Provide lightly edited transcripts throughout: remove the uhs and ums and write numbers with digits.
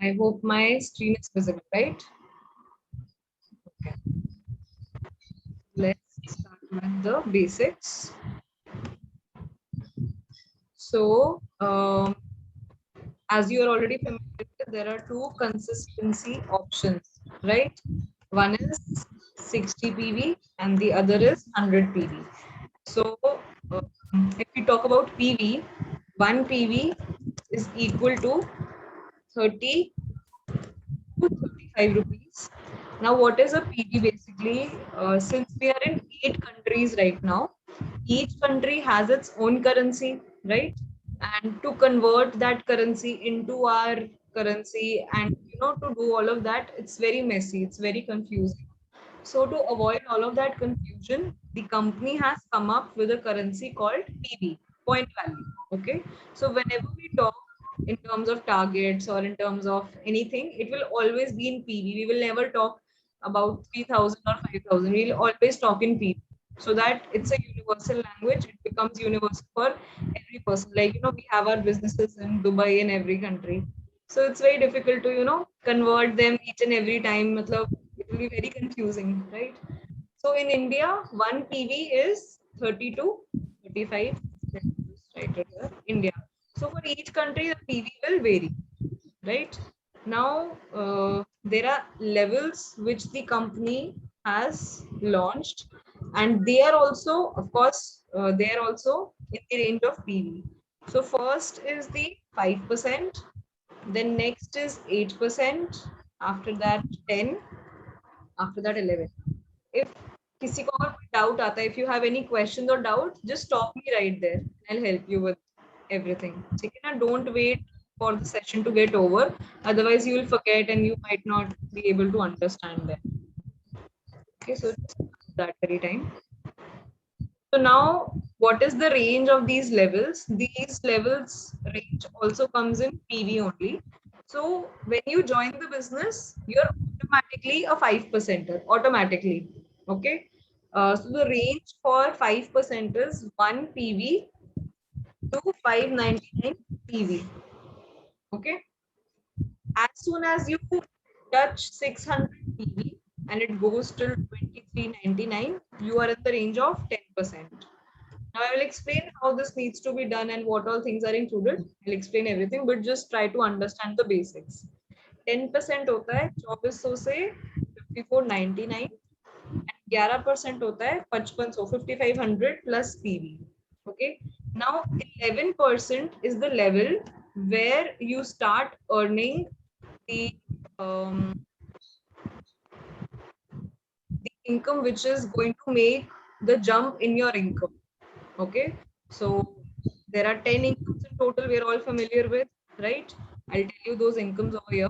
I hope my screen is visible, right? Okay. Let's start with the basics. So, as you are already familiar with, there are two consistency options, right? One is 60 PV and the other is 100 PV. So, if we talk about PV, 1 PV is equal to 30 to 35 rupees. Now, what is a PV basically? Since we are in 8 countries right now, each country has its own currency, right? And to convert that currency into our currency and to do all of that, it's very messy, it's very confusing. So to avoid all of that confusion, the company has come up with a currency called PV, point value. Okay. So whenever we talk in terms of targets or in terms of anything, it will always be in PV. We will never talk about 3,000 or 5,000. We'll always talk in PV. So that it's a universal language. It becomes universal for every person. Like, we have our businesses in Dubai in every country. So it's very difficult to, convert them each and every time. Matlab, it will be very confusing, right? So in India, 1 PV is 30 to 35. Let me just write it here. India. So for each country, the PV will vary, right? Now, there are levels which the company has launched, and they are also, of course, they are also in the range of PV. So first is the 5%, then next is 8%, after that 10, after that 11. If किसी को और कोई doubt आता है, if you have any questions or doubts, just stop me right there. I'll help you with everything. ठीक है ना? Don't wait for the session to get over. Otherwise, you will forget and you might not be able to understand them. Okay, so just that very time. So now, what is the range of these levels? These levels range also comes in PV only. So when you join the business, you're automatically a 5%er, automatically. Okay. So the range for 5% is 1 PV to 599 PV. Okay. As soon as you touch 600 PV and it goes till 2399, you are in the range of 10%. Now I will explain how this needs to be done and what all things are included. I'll explain everything, but just try to understand the basics. 10% होता है 2400 से 5499 and 11% होता है 5500 5500 plus PV. Okay. Now 11% is the level where you start earning the um, the income which is going to make the jump in your income. Okay, so there are 10 incomes in total we're all familiar with, right? I'll tell you those incomes over here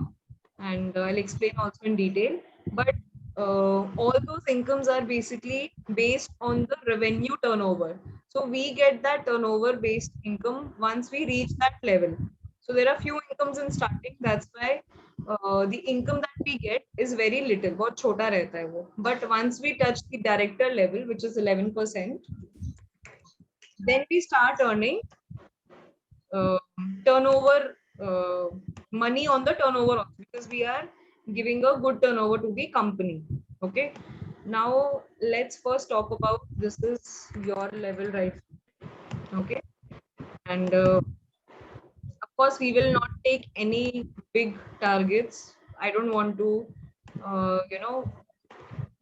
and I'll explain also in detail. But all those incomes are basically based on the revenue turnover. So we get that turnover based income once we reach that level. So there are few incomes in starting. That's why the income that we get is very little. बहुत छोटा रहता है वो. But once we touch the director level, which is 11%, then we start earning uh, turnover money on the turnover also, because we are giving a good turnover to the company. Okay, now let's first talk about this is your level, right? Okay, and of course we will not take any big targets. I don't want to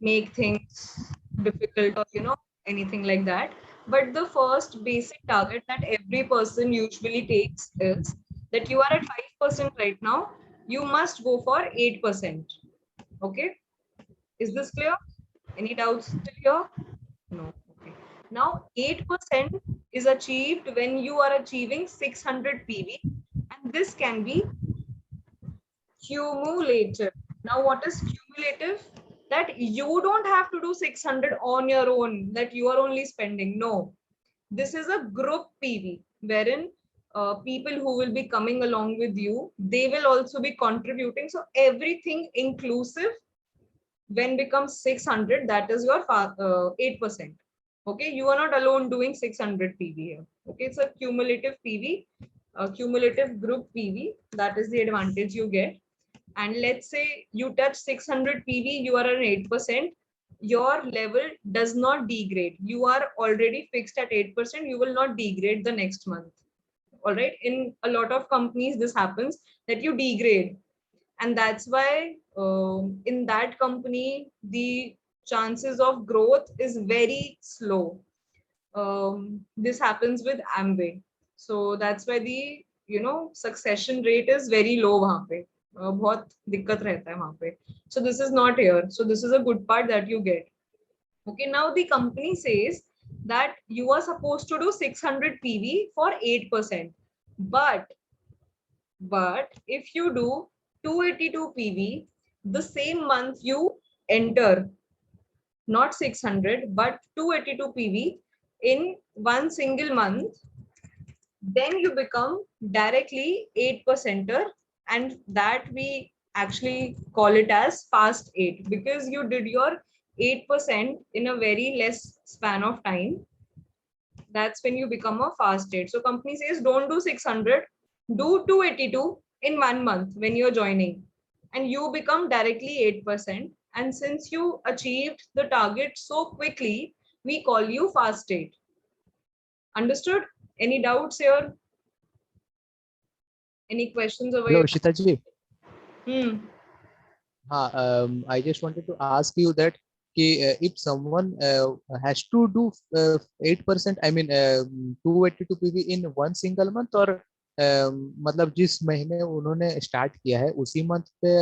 make things difficult or anything like that. But the first basic target that every person usually takes is that you are at 5% right now, you must go for 8%. Okay, is this clear? Any doubts still here? No. Okay, now 8% is achieved when you are achieving 600 PV, and this can be cumulative. Now, what is cumulative? That you don't have to do 600 on your own, that you are only spending. No, this is a group PV wherein people who will be coming along with you, they will also be contributing. So everything inclusive when becomes 600, that is your 8%. Okay, you are not alone doing 600 PV here. Okay, it's a cumulative PV, cumulative group PV. That is the advantage you get. and let's say you touch 600 PV, you are at 8%, your level does not degrade. You are already fixed at 8%, you will not degrade the next month. All right. In a lot of companies, this happens that you degrade. And that's why in that company, the chances of growth is very slow. This happens with Amway. So that's why the succession rate is very low वहाँ पे. बहुत दिक्कत रहता है वहाँ पे. So this is not here. So this is a good part that you get. Okay, now the company says that you are supposed to do 600 PV for 8%. But if you do 282 PV, the same month you enter not 600 but 282 PV in one single month, then you become directly 8%er, and that we actually call it as fast 8 because you did your 8% in a very less span of time. That's when you become a fast 8. So company says don't do 600, do 282 in 1 month when you're joining, and you become directly 8%. And since you achieved the target so quickly, we call you fast 8. Understood? Any doubts here? Any questions over Hello, here? Ishita ji. Hmm. I just wanted to ask you that if someone has to do 8%, I mean 282 PV in one single month, or मतलब जिस महीने उन्होंने start किया है उसी month पे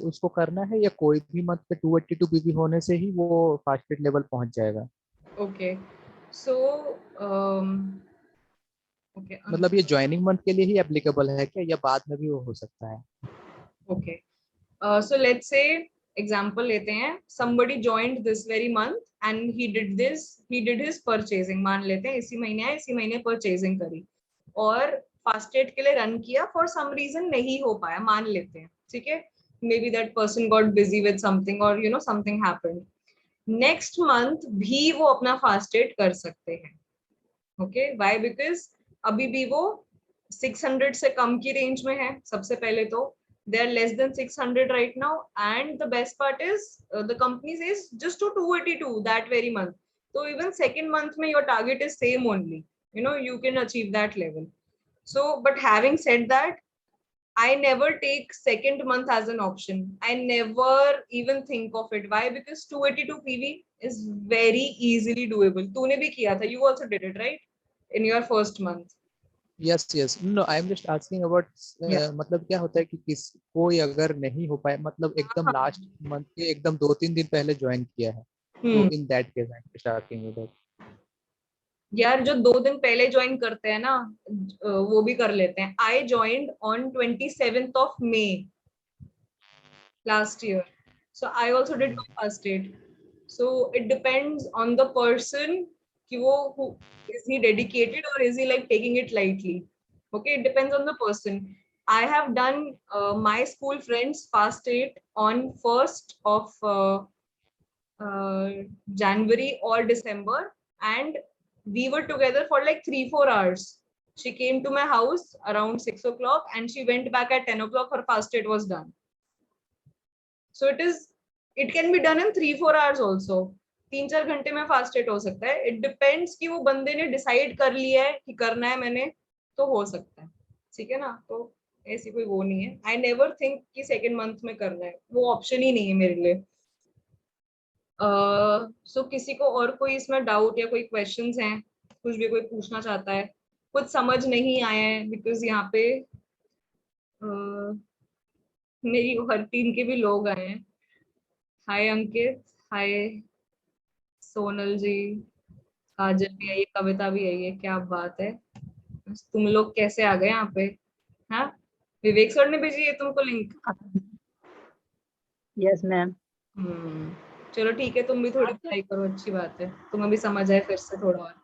उसको करना है, या कोई भी मंथ पे 282 PV होने से ही वो फास्टेड लेवल पहुंच जाएगा? Okay. So, okay. मतलब ये ज्वाइनिंग मंथ के लिए ही एप्लीकेबल है क्या, या बाद में भी वो हो सकता है? Okay. So let's say example लेते हैं, somebody joined this very month and he did his purchasing. मान लेते हैं इसी महीने आया, इसी महीने purchasing करी और fast rate के लिए run किया, for some reason नहीं हो पाया, मान लेते हैं, ठीक है? Maybe that person got busy with something or something happened. Next month भी वो अपना fast rate कर सकते हैं. Okay, why? Because अभी भी वो 600 से कम की रेंज में है. सबसे पहले तो they are less than 600 right now, and the best part is the company says just to 282 that very month. So even second month mein your target is same only, you can achieve that level. So but having said that, I never take second month as an option. I never even think of it. Why? Because 282 PV is very easily doable. तूने भी किया था, you also did it, right? In your first month. Yes no, I am just asking about Yeah. मतलब क्या होता है कि किस कोई अगर नहीं हो पाए, मतलब एकदम हाँ. लास्ट मंथ के एकदम 2-3 दिन पहले ज्वाइन किया है, तो hmm. In that case I am just asking you that. यार जो 2 दिन पहले ज्वाइन करते हैं ना, वो भी कर लेते हैं. आई joined on 27th of May last year. So I also did my first date. So it depends on the person कि वो who is he dedicated or is he like taking it lightly. Okay, it depends on the person. I have done my school friends fast date on 1st of January or December, and we were together for like 3-4 hours. She came to my house around 6 o'clock and she went back at 10 o'clock. Her fast date was done. So it can be done in 3-4 hours also. 3-4 घंटे में fast date हो सकता है. It depends कि वो बंदे ने decide कर लिया है कि करना है मैंने, तो हो सकता है. ठीक है ना? तो ऐसी कोई वो नहीं है. आई नेवर थिंक कि सेकेंड मंथ में करना है, वो ऑप्शन ही नहीं है मेरे लिए. सो किसी को और कोई इसमें डाउट या कोई क्वेश्चंस हैं, कुछ भी कोई पूछना चाहता है, कुछ समझ नहीं आया है? बिकॉज यहाँ पे मेरी हर टीम के भी लोग आए हैं. हाय अंकित, हाय सोनल जी, काजल भी आई है, कविता भी आई है. क्या बात है, तुम लोग कैसे आ गए यहाँ पे? हाँ, विवेक सर ने भेजी है तुमको लिंक? Yes ma'am. चलो ठीक है, तुम भी थोड़ी पढ़ाई करो, अच्छी बात है, तुम्हें भी समझ आए फिर से थोड़ा और.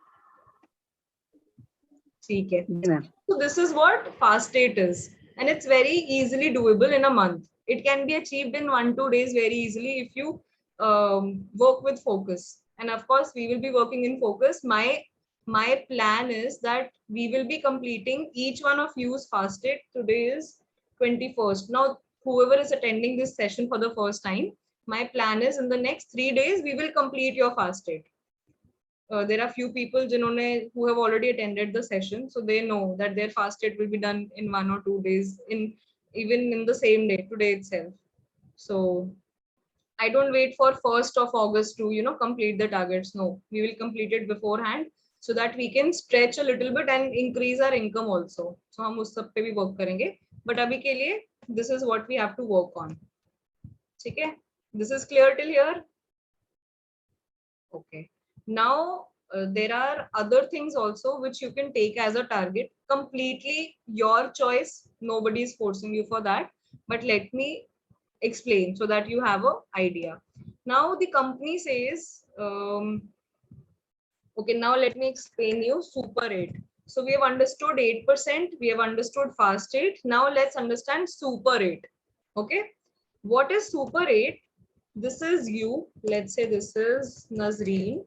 ठीक है. So this is what fast state is, and it's very easily doable in a month. It can be achieved in 1-2 days very easily if you work with focus. And of course, we will be working in focus. My plan is that we will be completing each one of you's fast state. Today is 21st. Now, whoever is attending this session for the first time, my plan is in the next 3 days we will complete your fast date. There are few people who have already attended the session, so they know that their fast date will be done in 1 or 2 days, in even in the same day, today itself. So I don't wait for 1st of August to complete the targets. No, we will complete it beforehand so that we can stretch a little bit and increase our income also. So हम उस सब पे भी work करेंगे. But अभी के लिए this is what we have to work on. ठीक है? This is clear till here? Okay. Now there are other things also which you can take as a target. Completely your choice. Nobody is forcing you for that. But let me explain so that you have an idea. Now the company says, okay, now let me explain you Super 8. So we have understood 8%, we have understood Fast 8. Now let's understand Super 8. Okay, what is Super 8? This is you. Let's say this is Nazreen.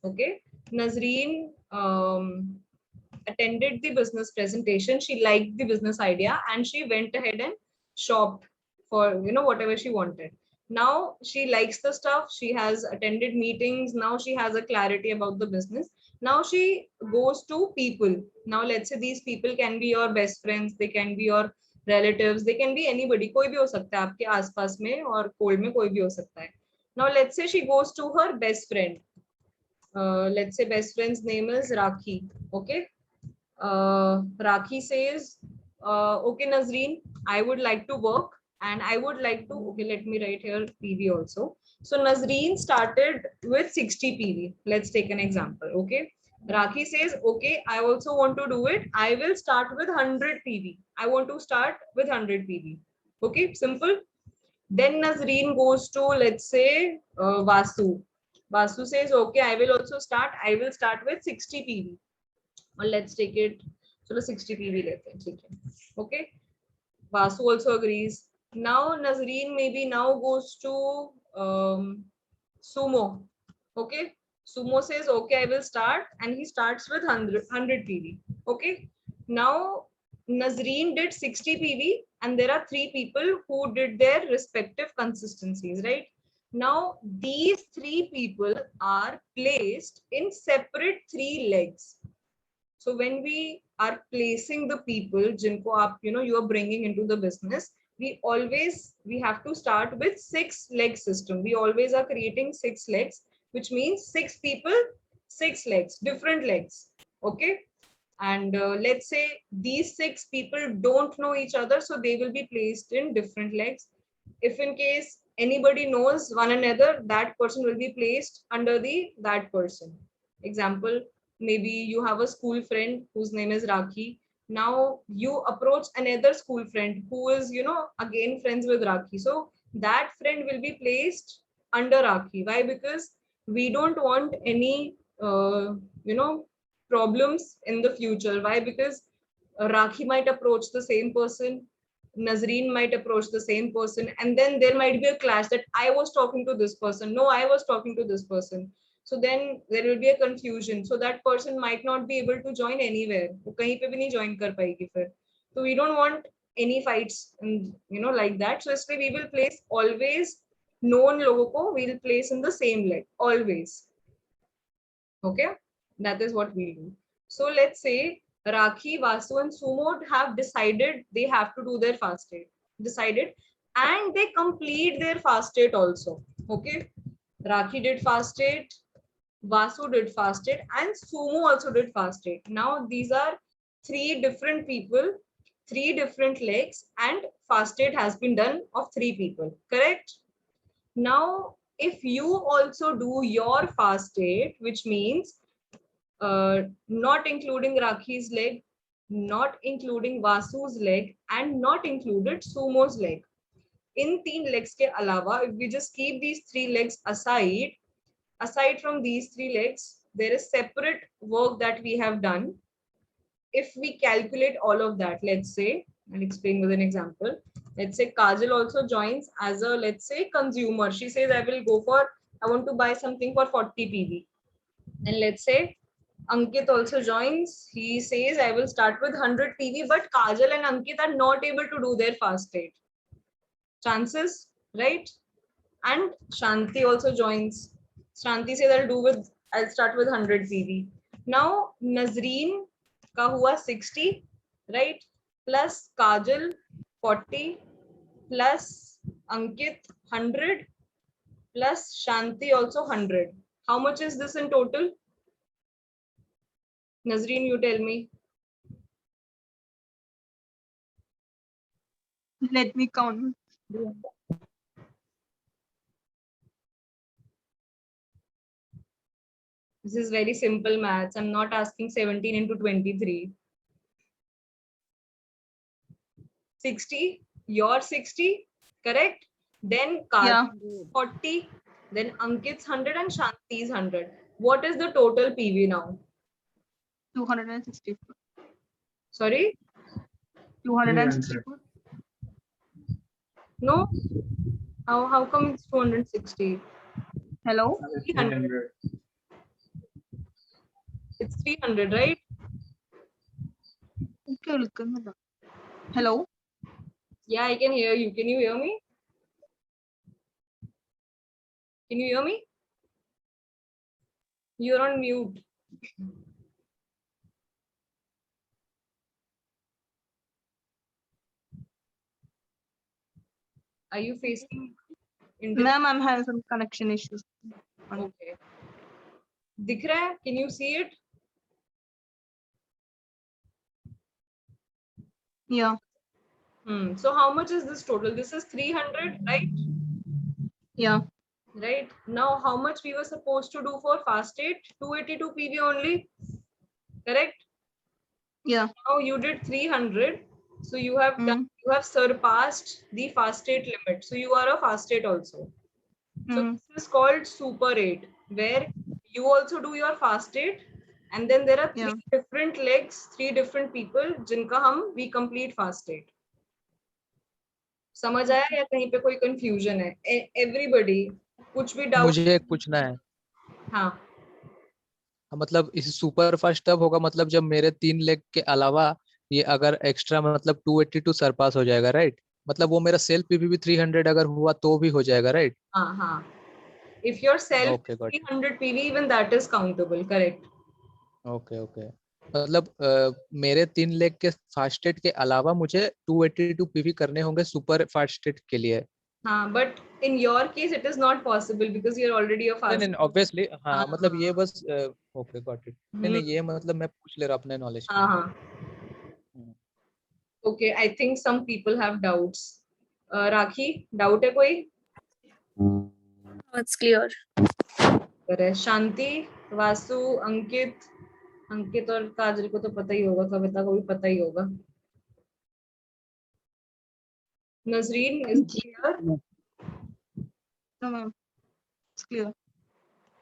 Okay, Nazreen attended the business presentation. She liked the business idea and she went ahead and shopped for whatever she wanted. Now she likes the stuff, she has attended meetings, now she has a clarity about the business. Now she goes to people. Now let's say these people can be your best friends, they can be your relatives, they can be anybody, कोई भी हो सकता है आपके आसपास में और कोल में कोई भी हो सकता है. Now let's say she goes to her best friend. Let's say best friend's name is Rakhi. Okay, Rakhi says, okay, Nazreen, I would like to work and I would like to, okay, let me write here PV also. So Nazreen started with 60 PV. Let's take an example. Okay. Rakhi says, okay, I also want to do it. I will start with 100 PV. I want to start with 100 PV. Okay, simple. Then Nazreen goes to, let's say, Vasu. Vasu says, okay, I will also start. I will start with 60 PV. Or let's take it, so 60 PV लेते हैं, ठीक है. Okay, Vasu also agrees. Now Nazreen maybe now goes to Sumo. Okay, Sumo says, okay, I will start, and he starts with 100 PV. Okay, now Nazreen did 60 PV, and there are 3 people who did their respective consistencies, right? Now these 3 people are placed in separate 3 legs. So when we are placing the people, jinko aap, you are bringing into the business, we have to start with 6 leg system. We always are creating 6 legs, which means 6 people, 6 legs, different legs. Okay. And let's say these 6 people don't know each other, so they will be placed in different legs. If in case anybody knows one another, that person will be placed under that person. Example, maybe you have a school friend whose name is Rakhi. Now you approach another school friend who is, again friends with Rakhi. So that friend will be placed under Rakhi. Why? Because we don't want any, problems in the future. Why? Because Rakhi might approach the same person, Nazreen might approach the same person, and then there might be a clash that I was talking to this person. No, I was talking to this person. So then there will be a confusion. So that person might not be able to join anywhere. वो कहीं पे भी नहीं join कर पाएगी फिर. So we don't want any fights and like that. So इसलिए we will place always known लोगों को we will place in the same leg always. Okay, that is what we do. So let's say Rakhi, Vasu, and Sumo have decided they have to do their fast date. Decided, and they complete their fast date also. Okay, Rakhi did fast date, Vasu did fast date, and Sumo also did fast date. Now these are 3 different people, 3 different legs, and fast date has been done of 3 people. Correct? Now, if you also do your fast date, which means not including Rakhi's leg, not including Vasu's leg, and not included Sumo's leg. In 3 legs ke alawa, if we just keep these 3 legs aside from these 3 legs, there is separate work that we have done. If we calculate all of that, let's say, I'll explain with an example. Let's say Kajal also joins as a, let's say, consumer. She says, I want to buy something for 40 PV. And let's say Ankit also joins. He says, I will start with 100 PV, but Kajal and Ankit are not able to do their fast date. chances, right? And Shanti also joins. Shanti says I'll start with 100 PV. Now Nazreen ka hua 60, right? Plus Kajal 40, plus Ankit 100, plus Shanti also 100. How much is this in total? Nazreen, you tell me. Let me count. This is very simple maths. I'm not asking 17 into 23. 60, your 60, correct? Then Yeah. 40, then Ankit's 100 and Shanti's 100. What is the total PV now? 264. Sorry? 264. No? How come it's 260? Hello. 300. It's 300, right? Hello. Yeah, I can hear you. Can you hear me? Can you hear me? You're on mute. Are you facing internet? Ma'am, I'm having some connection issues. Okay. दिख रहा है? Can you see it? Yeah. So how much is this total? This is 300, right? Yeah. Right. Now, how much we were supposed to do for fast 8? 282 PV only. Correct? Yeah. Now you did 300. So you have done, you have surpassed the fast 8 limit. So you are a fast 8 also. So this is called Super 8, where you also do your fast 8. And then there are three different legs, 3 different people, जिनका हम we complete fast 8. समझ आया या कहीं पे कोई confusion है? Everybody कुछ भी डाउट? मुझे एक पूछना है. हाँ, मतलब इस सुपर फास्ट तब होगा मतलब जब मेरे 3 लेग के अलावा ये अगर एक्स्ट्रा मतलब 282 सरपास हो जाएगा, राइट? मतलब वो मेरा सेल्फ पीवी भी 300 अगर हुआ तो भी हो जाएगा, राइट? हाँ, हाँ. If your self Okay, got it. 300 PV, even that is countable, correct? Okay okay. मतलब मेरे 3 लेग के फास्टेट के अलावा मुझे 282 पीवी करने होंगे सुपर फास्टेट के लिए. हाँ, but in your case it is not possible because you're already a नहीं fast. नहीं ऑब्वियसली हाँ हाँ, मतलब ये हाँ. बस ओके गॉट इट. नहीं नहीं ये मतलब मैं पूछ ले रहा अपने नॉलेज के हाँ, लिए. हाँ. Okay, I think some people have doubts. Rakhi, doubt है कोई? It's clear. शांति, वासु, अंकित और काजल को तो पता ही होगा, कविता को भी पता ही होगा. Nazreen, is it clear? No, ma'am. It's clear.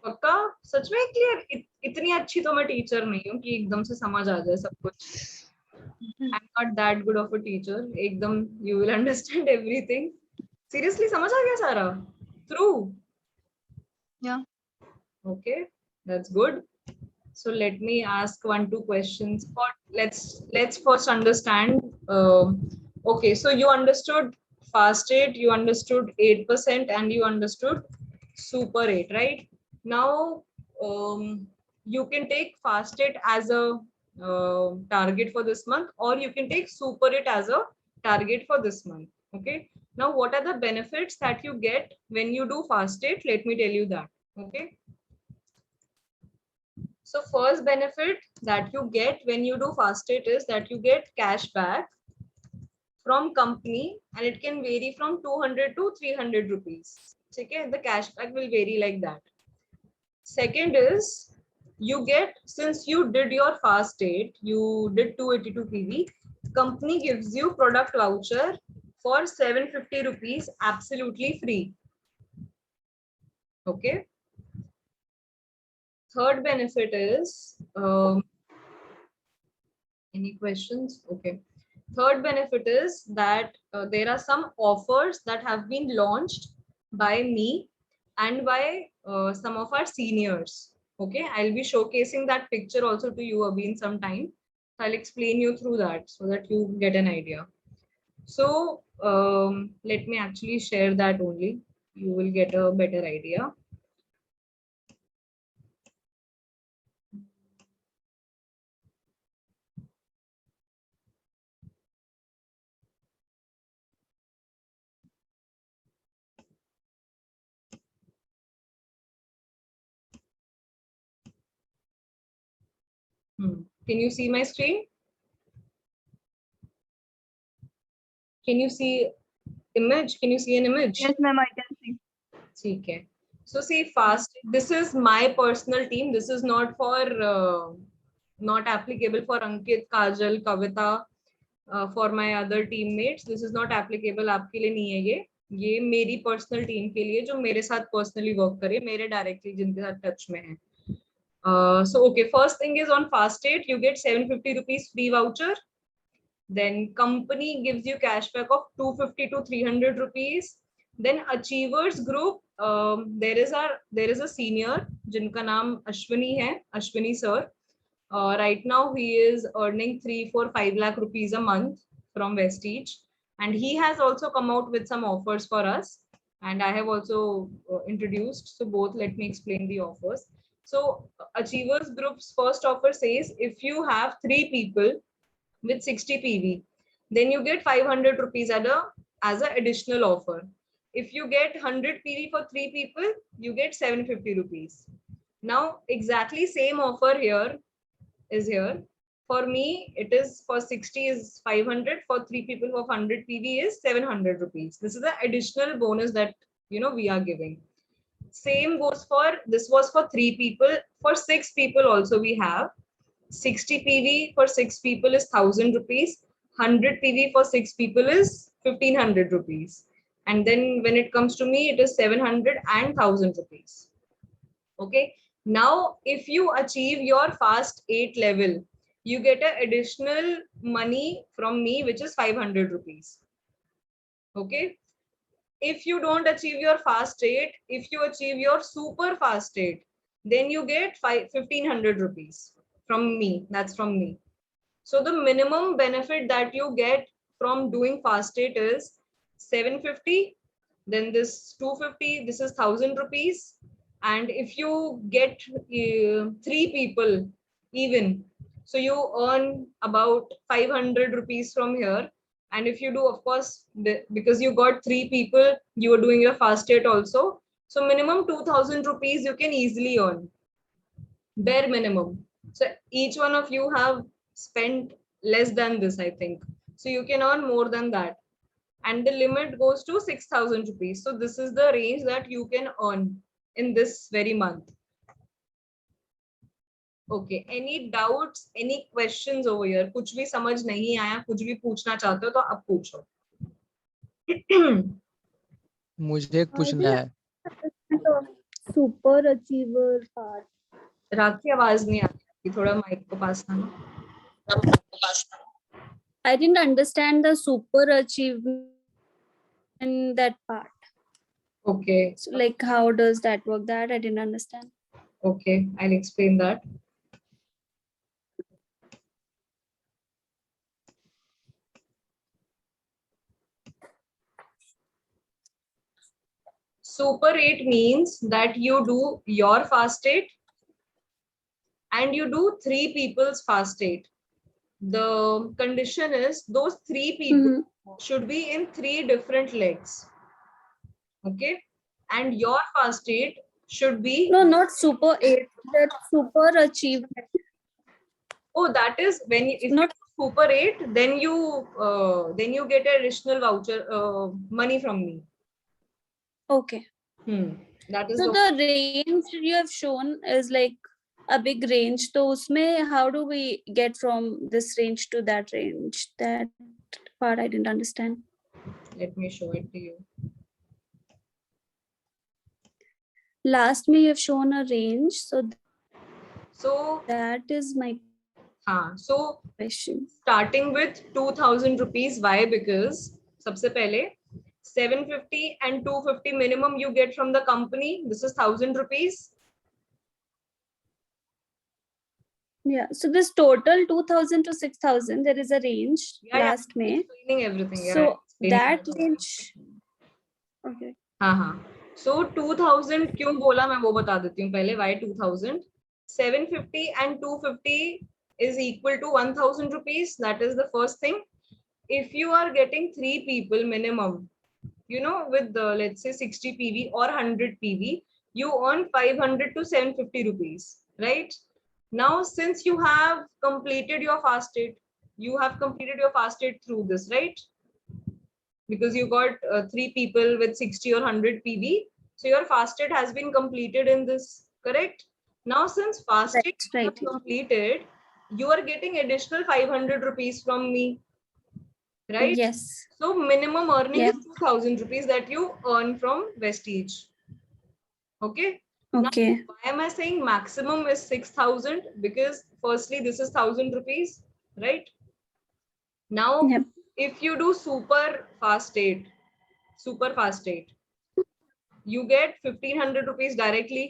पक्का? सच में क्लियर? इतनी अच्छी तो मैं टीचर नहीं हूँ कि एकदम से समझ आ जाए सब कुछ. I'm not that good of a teacher. एकदम you will understand everything. Seriously, समझ आ गया सारा? True. Yeah. Okay, that's good. So let me ask 1-2 questions. Let's first understand. Okay, so you understood fast 8, you understood 8%, and you understood super 8, right? Now you can take fast 8 as a target for this month, or you can take super 8 as a target for this month. Okay. Now, what are the benefits that you get when you do fast 8? Let me tell you that. Okay. So first benefit that you get when you do fast 8 is that you get cash back from company, and it can vary from 200 to 300 rupees. Okay, the cashback will vary like that. Second is you get, since you did your fast 8, you did 282 PV, company gives you product voucher for 750 rupees absolutely free. Okay. Third benefit is any questions? Okay. Third benefit is that there are some offers that have been launched by me and by some of our seniors. Okay, I'll be showcasing that picture also to you Abhi in some time. I'll explain you through that so that you get an idea. So let me actually share that only. You will get a better idea. Can you see my screen? Can you see image? Can you see an image? Yes, ma'am, I can see. ठीक है. So see, fast. This is my personal team. This is not for not applicable for Ankit, Kajal, Kavita, for my other teammates. This is not applicable. आपके लिए नहीं है ये मेरी personal team के लिए जो मेरे साथ personally work करे, मेरे directly जिनके साथ touch में है. So okay, first thing is on Fast8 you get 750 rupees free voucher. Then company gives you cashback of 250 to 300 rupees. Then Achievers Group, there is a senior जिनका नाम अश्विनी है, Ashwini sir. Right now he is earning 3, 4, 5 lakh rupees a month from Vestige, and he has also come out with some offers for us, and I have also introduced. So both, let me explain the offers. So Achievers Group's first offer says if you have 3 people with 60 PV, then you get 500 rupees as an additional offer. If you get 100 PV for 3 people, you get 750 rupees. Now exactly same offer here is here. For me, it is for 60 is 500. For 3 people for 100 PV is 700 rupees. This is the additional bonus that we are giving. Same goes for, this was for 3 people. For 6 people also we have 60 PV for 6 people is 1000 rupees. 100 PV for 6 people is 1500 rupees. And then when it comes to me, it is 700 and 1000 rupees. Okay. Now, if you achieve your Fast8 level, you get an additional money from me, which is 500 rupees. Okay. If you don't achieve your Fast8, if you achieve your Super Fast8, then you get 1500 rupees from me. That's from me. So the minimum benefit that you get from doing Fast8 is 750. Then this 250. This is 1000 rupees. And if you get 3 people even, so you earn about 500 rupees from here. And if you do, of course, because you got 3 people, you are doing your Fast8 also. So minimum 2000 rupees you can easily earn, bare minimum. So each one of you have spent less than this, I think. So you can earn more than that. And the limit goes to 6000 rupees. So this is the range that you can earn in this very month. Okay, any doubts, any questions over here? कुछ भी समझ नहीं आया, कुछ भी पूछना चाहते हो तो अब पूछो. मुझे एक पूछना है. Super achiever part. रात की आवाज नहीं आती, थोड़ा माइक को पास लाना. I didn't understand the super achievement in that part. Okay. So like how does that work? That I didn't understand. Okay, I'll explain that. Super 8 means that you do your Fast8 and you do 3 people's Fast8. The condition is those 3 people should be in 3 different legs. Okay, and your Fast8 should be No, not super 8. That super achievement. Oh, that is when if Not you Super 8, then you get an additional voucher money from me. okay. That is So the range you have shown is like a big range. So usme how do we get from this range to that range? That part I didn't understand. Let me show it to you. Last me you have shown a range. So that is my so question. Starting with 2000 rupees. Why? Because सबसे पहले 750 and 250 minimum you get from the company. This is 1000 rupees. Yeah. So this total 2000 to 6000, there is a range last May. Explaining everything. So that range. Okay. हाँ हाँ, so 2000 क्यों बोला मैं वो बता देती हूँ पहले. Why 2000? 750 and 250 is equal to 1000 rupees. That is the first thing. If you are getting 3 people minimum, you know, with the, let's say 60 PV or 100 PV, you earn 500 to 750 rupees, right? Now, since you have completed your fast date, you have completed your fast date through this, right? Because you got 3 people with 60 or 100 PV. So your fast date has been completed in this, correct? Now, since fast date Right, you right. have completed, you are getting additional 500 rupees from me, right? Yes. So minimum earning Yeah. is 2000 rupees that you earn from Vestige. Okay. Now, Okay. why am I saying maximum is 6000? Because firstly, this is 1000 rupees, right? Now, Yep. if you do super fast date, you get 1500 rupees directly,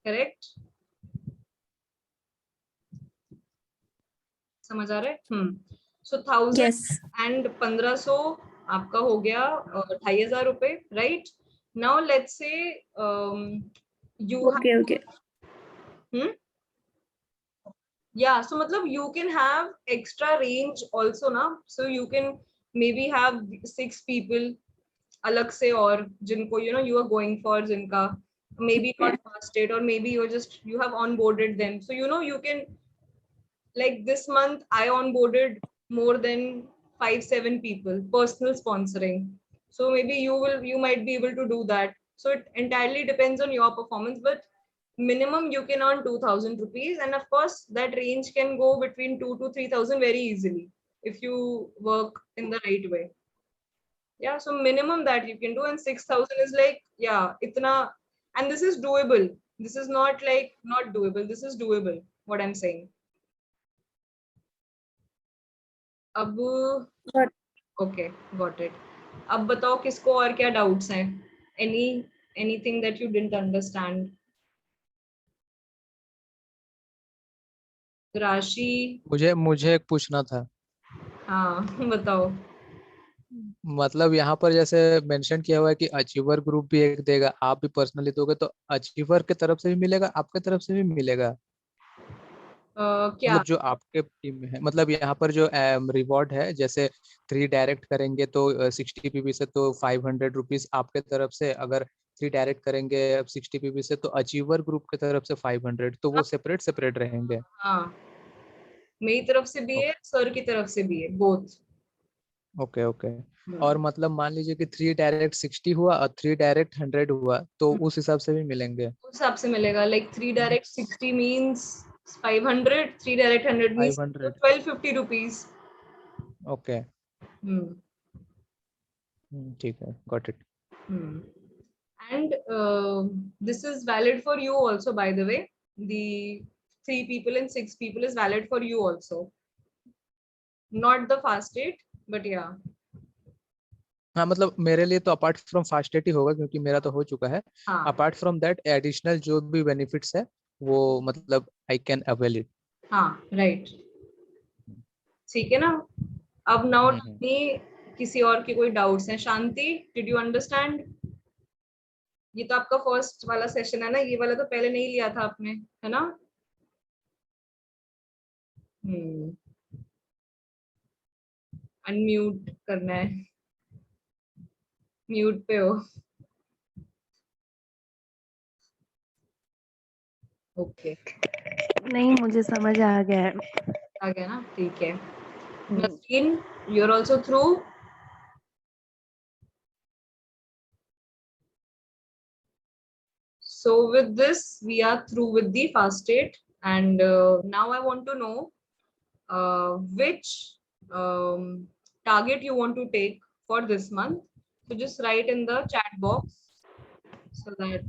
correct? समझ आ रहा है? So 1000 Yes. and 1500 आपका हो गया 2500 रुपए, right? Now let's say you Okay. Okay. have, yeah, so matlab you can have extra range also na, so you can maybe have 6 people alag se, or jinko you know you are going for, jinka maybe Okay. not fasted, or maybe you have onboarded them, so you know you can, like this month I onboarded more than 5-7 people personal sponsoring, so maybe you might be able to do that. So it entirely depends on your performance, but minimum you can earn 2000 rupees, and of course that range can go between 2 to 3000 very easily if you work in the right way. Yeah, so minimum that you can do, and 6000 is like, yeah, itna, and this is doable. This is not like not doable, this is doable, what I'm saying. अब Got okay, got it. अब बताओ किसको और क्या doubts हैं? Any anything that you didn't understand? राशि. मुझे मुझे एक पूछना था. हाँ बताओ. मतलब यहाँ पर जैसे मेंशन किया हुआ है कि अचीवर ग्रुप भी एक देगा, आप भी पर्सनली दोगे, तो अचीवर की तरफ से भी मिलेगा, आपके तरफ से भी मिलेगा? क्या? मतलब जो आपके टीम में है, मतलब यहाँ पर जो रिवॉर्ड है, जैसे 3 डायरेक्ट करेंगे तो 60 पीवी से तो 500 रुपीज आपके तरफ से, अगर 3 डायरेक्ट करेंगे 60 पीवी से तो अचीवर ग्रुप की तरफ से 500, तो वो सेपरेट सेपरेट रहेंगे? हाँ, मेरी तरफ से भी है, सर की तरफ से भी है, बोथ. Okay okay. और मतलब मान लीजिए कि 3 डायरेक्ट 60 हुआ और 3 डायरेक्ट 100 हुआ, तो उस हिसाब से भी मिलेंगे? उस हिसाब से मिलेगा, like 3 direct 60 means 500, 3 direct 100 means 500. 1250 rupees. Okay. ठीक है, got it. And this is valid for you also, by the way. The 3 people and 6 people is valid for you also, not the fast date, but yeah. हाँ, मतलब मेरे लिए तो apart from fast date ही होगा, क्योंकि मेरा तो हो चुका है. हाँ अपार्ट फ्रॉम दैट एडिशनल जो भी बेनिफिट्स है वो मतलब आई कैन अवेल इट. हाँ, राइट. ठीक है ना. अब नाउ हम्म. किसी और की कोई डाउट्स हैं? शांति, डिड यू अंडरस्टैंड? ये तो आपका फर्स्ट वाला सेशन है ना, ये वाला तो पहले नहीं लिया था आपने, है ना? अनम्यूट करना है, म्यूट पे हो. ओके, नहीं, मुझे समझ आ गया है. आ गया ना, ठीक है. Nasreen, you're also through? So with this, we are through with the fast date, and now I want to know which target you want to take for this month. So just write in the chat box so that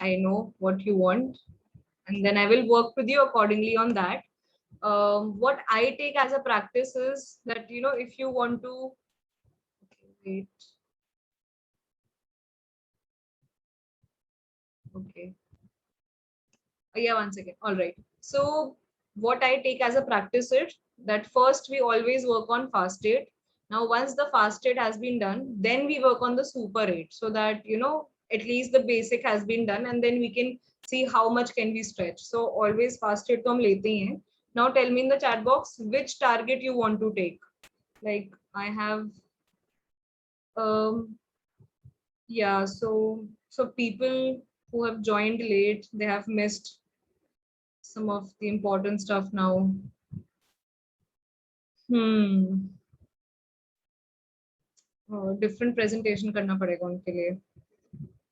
I know what you want, and then I will work with you accordingly on that. What I take as a practice is that, you know, if you want to, okay, wait. Okay. Yeah, one second. All right. So what I take as a practice is that first we always work on fast 8. Now, once the fast 8 has been done, then we work on the super 8, so that, you know, at least the basic has been done, and then we can see how much can we stretch. So always fast 8 to hum lete hi hain. Now tell me in the chat box which target you want to take. Like I have, yeah, so people who have joined late, they have missed some of the important stuff now. Different presentation करना पड़ेगा उनके लिए.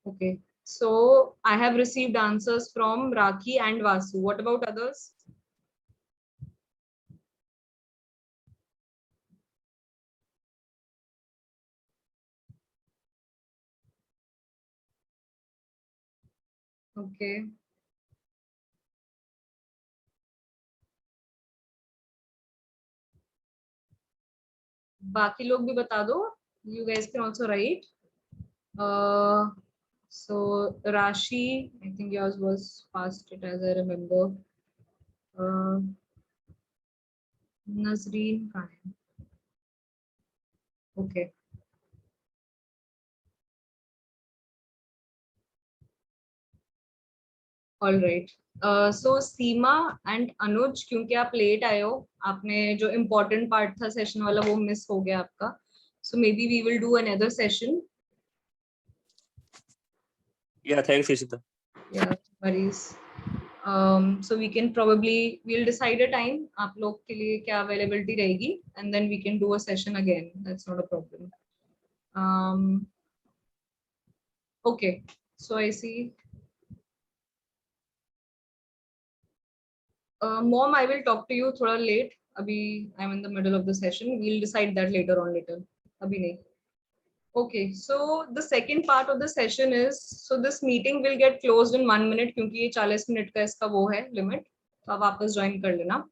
Okay, so I have received answers from Raki and Vasu. What about others? Okay. बाकी लोग भी बता दो. You guys can also write. So Rashi, I think yours was fasted as I remember. Nazreen Khan. Okay. All right. So Seema and Anuj, क्योंकि आप late आए हो, आपने जो इम्पोर्टेंट पार्ट था सेशन वाला वो मिस हो गया आपका. So maybe we will do another session. Yeah, thanks, Ishita. Yeah, worries. So we can probably, we'll decide a time आप लोग के लिए क्या availability रहेगी, and then we can do a session again. That's not a problem. Okay. So I see. Mom, I will talk to you थोड़ा late. अभी I'm in the middle of the session. We'll decide that later on later. अभी नहीं. Okay, so the second part of the session is, so this meeting will get closed in 1 minute क्योंकि ये 40 minute का इसका वो है limit. तो आप वापस join कर लेना.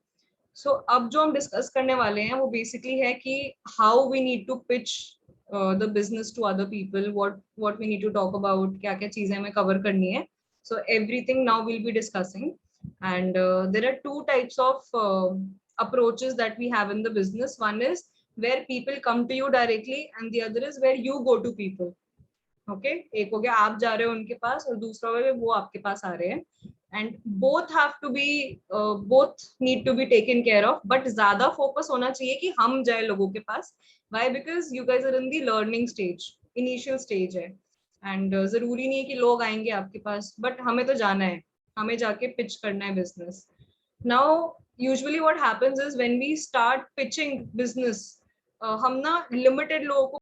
So अब जो हम discuss करने वाले हैं वो basically है कि how we need to pitch the business to other people, what we need to talk about, क्या क्या चीजें हमें cover करनी है. So everything now we'll be discussing. And there are two types of approaches that we have in the business. One is where people come to you directly, and the other is where you go to people. Okay, एक हो गया आप जा रहे हो उनके पास, और दूसरा है वो आपके पास आ रहे हैं. And both have to be, both need to be taken care of, but ज्यादा focus होना चाहिए कि हम जाए लोगों के पास. Why? Because you guys are in the learning stage, initial stage है. And जरूरी नहीं है कि लोग आएंगे आपके पास, but हमें तो जाना है, हमें जाके pitch करना है business. Now usually what happens is when we start pitching business, हम ना limited लोगों को